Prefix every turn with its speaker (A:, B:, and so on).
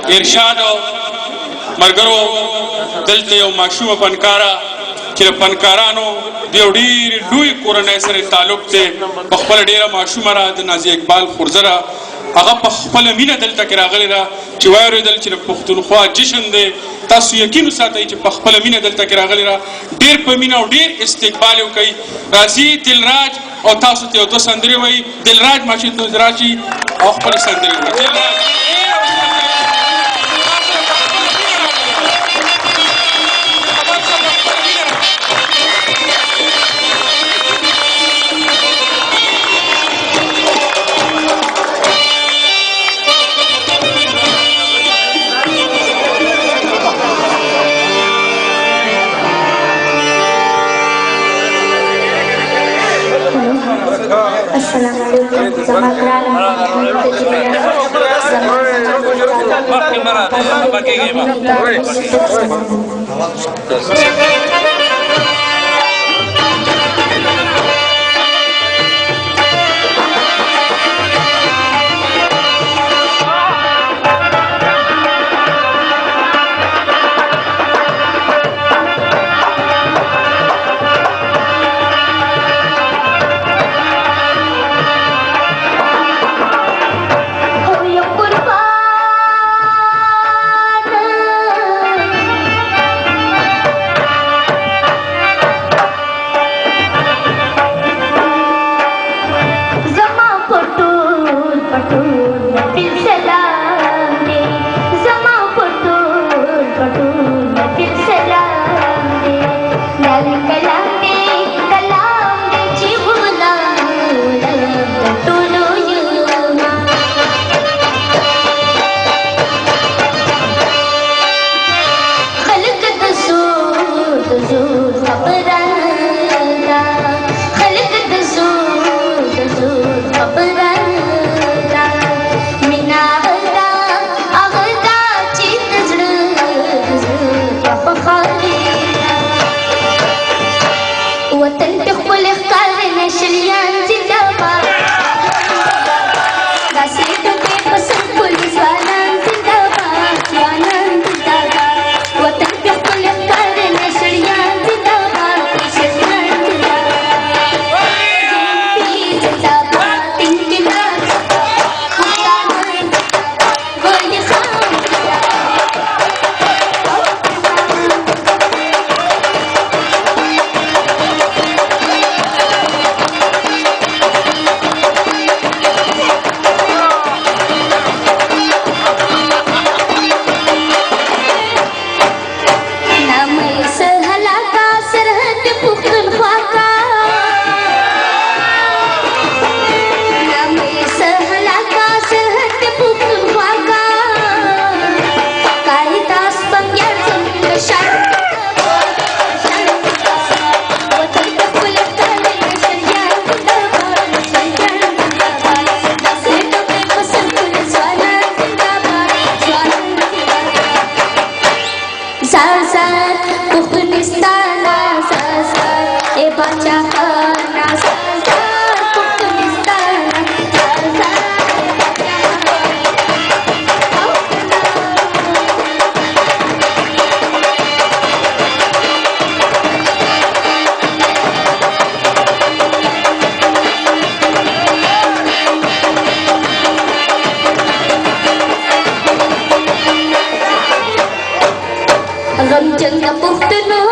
A: ارشاد مرګرو دلته یو ماشوم فنکارا چې فنکارانو د یو ډېر لوی کورنۍ سره تعلق دی په خپل ډېره ماشومه را د نازي اقبال خورزره هغه په خپل مینه دلته کې راغلی را چې واورېدل چې د پښتونخوا جشن دی تاسو یقین وساتئ چې په خپل مینه دلته کې راغلی را ډېر په مینه او ډېر استقبال یې کوي راځي دلراج او تاسو ته یو دوه سندرې وایي دلراج ماشي ته راشي او خپلې سندرې وایي
B: Assalamualaikum
C: Hãy subscribe cho kênh Ghiền Mì Gõ để không bỏ lỡ những video hấp dẫn.